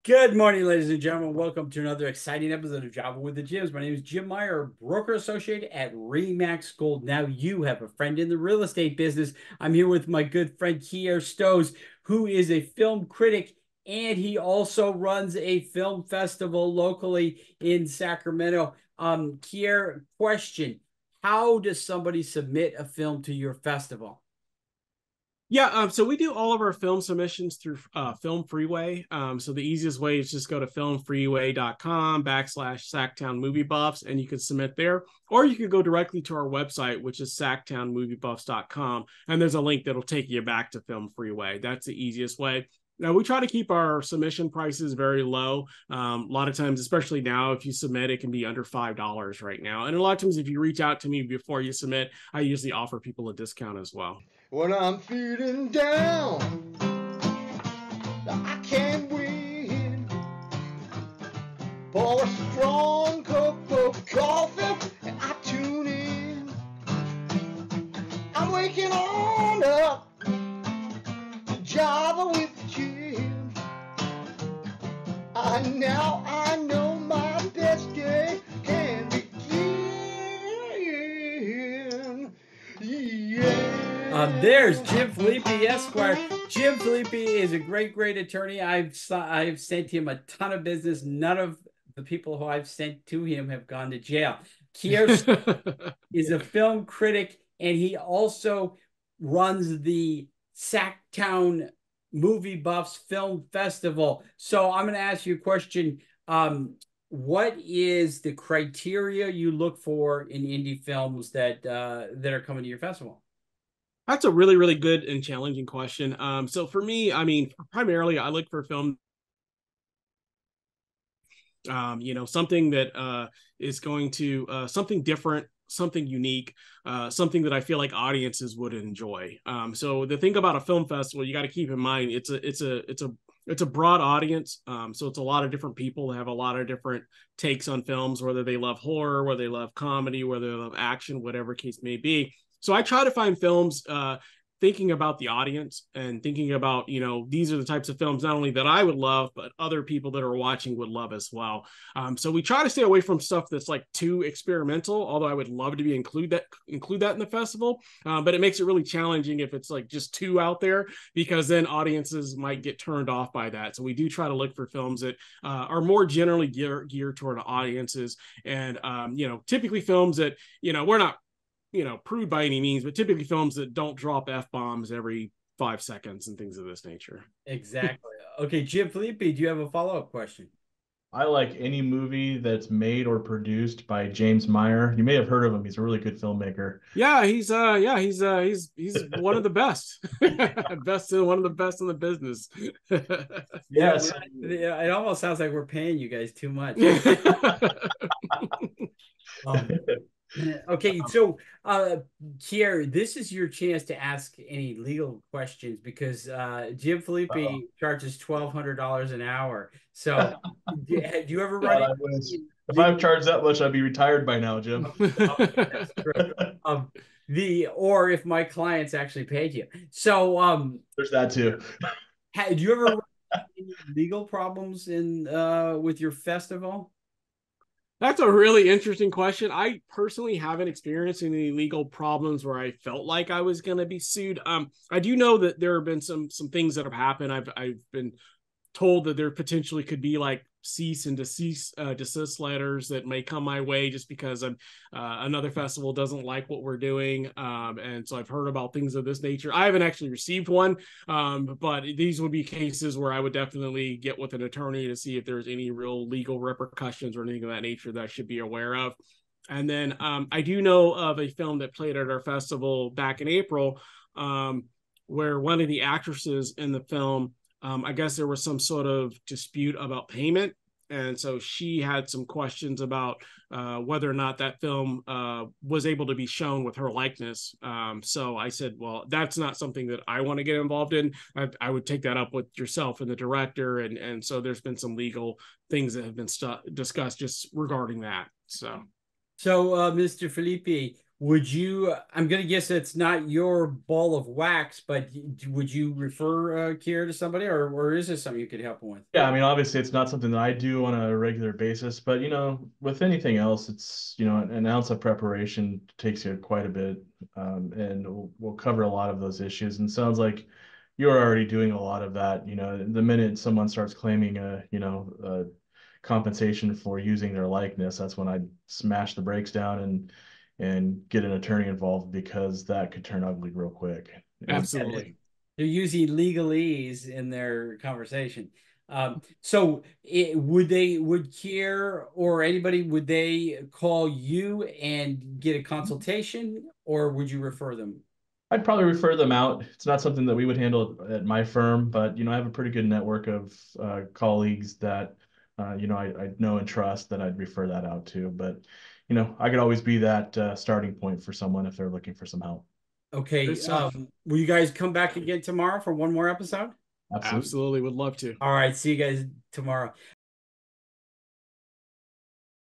Good morning, ladies and gentlemen. Welcome to another exciting episode of Java with the Jims. My name is Jim Meyer, broker associate at Remax Gold. Now you have a friend in the real estate business. I'm here with my good friend Kierre Stowes, who is a film critic, and he also runs a film festival locally in Sacramento. Kierre, question: how does somebody submit a film to your festival? Yeah, so we do all of our film submissions through Film Freeway. So the easiest way is just go to filmfreeway.com/SactownMovie Buffs, and you can submit there. Or you could go directly to our website, which is SactownMovieBuffs.com, and there's a link that'll take you back to Film Freeway. That's the easiest way. Now, we try to keep our submission prices very low. A lot of times, especially now, if you submit, it can be under $5 right now. And a lot of times, if you reach out to me before you submit, I usually offer people a discount as well. When I'm feeling down, I can't win. Pour a strong cup of coffee and I tune in. I'm waking on up to Java with Jim. I know my best day can begin. Yeah. There's Jim Filippi, Esquire. Jim Filippi is a great attorney. I've sent him a ton of business. None of the people who I've sent to him have gone to jail. Kierre is a film critic, and he also runs the SactownMovie Buffs Film Festival. So I'm going to ask you a question. What is the criteria you look for in indie films that are coming to your festival? That's a really good and challenging question. So for me, I mean, primarily I look for film, something that is going to something different, something unique, something that I feel like audiences would enjoy. So the thing about a film festival, you got to keep in mind, it's a broad audience. So it's a lot of different people that have a lot of different takes on films, whether they love horror, whether they love comedy, whether they love action, whatever case may be. So I try to find films thinking about the audience and thinking about, these are the types of films not only that I would love, but other people that are watching would love as well. So we try to stay away from stuff that's like too experimental, although I would love to include that in the festival. But it makes it really challenging if it's like just too out there, because then audiences might get turned off by that. So we do try to look for films that are more generally geared toward audiences, and typically films that, we're not prude by any means, but typically films that don't drop F-bombs every 5 seconds and things of this nature. Exactly. Okay, Jim Filippi, do you have a follow-up question? I like any movie that's made or produced by James Meyer. You may have heard of him. He's a really good filmmaker. Yeah, he's one of the best. One of the best in the business. Yes. Yeah, it almost sounds like we're paying you guys too much. Okay, so Kierre, this is your chance to ask any legal questions, because Jim Filippi charges $1,200 an hour. So do you ever run into if I've charged that much, I'd be retired by now, Jim. That's true. Or if my clients actually paid you. So there's that too. Do you ever run into any legal problems with your festival? That's a really interesting question. I personally haven't experienced any legal problems where I felt like I was going to be sued. I do know that there have been some things that have happened. I've been told that there potentially could be like cease and desist letters that may come my way just because another festival doesn't like what we're doing. And so I've heard about things of this nature. I haven't actually received one, but these would be cases where I would definitely get with an attorney to see if there's any real legal repercussions or anything of that nature that I should be aware of. And then I do know of a film that played at our festival back in April, where one of the actresses in the film, I guess there was some sort of dispute about payment. And so she had some questions about whether or not that film was able to be shown with her likeness. So I said, well, that's not something that I want to get involved in. I would take that up with yourself and the director. And so there's been some legal things that have been discussed just regarding that. So Mr. Filippi, Would you, I'm going to guess it's not your ball of wax, but would you refer Kierre to somebody, or is this something you could help him with? Yeah, I mean, obviously, it's not something that I do on a regular basis, but with anything else, it's an ounce of preparation takes you quite a bit, and we'll cover a lot of those issues. And sounds like you're already doing a lot of that. The minute someone starts claiming a compensation for using their likeness, that's when I smash the brakes down and get an attorney involved because that could turn ugly real quick. Absolutely. They're using legalese in their conversation. So would Kierre or anybody, would they call you and get a consultation, or would you refer them? I'd probably refer them out. It's not something that we would handle at my firm, but I have a pretty good network of colleagues that I know and trust that I'd refer that out to. But I could always be that starting point for someone if they're looking for some help. Okay. Good stuff. Will you guys come back again tomorrow for one more episode? Absolutely. Absolutely would love to. All right. See you guys tomorrow.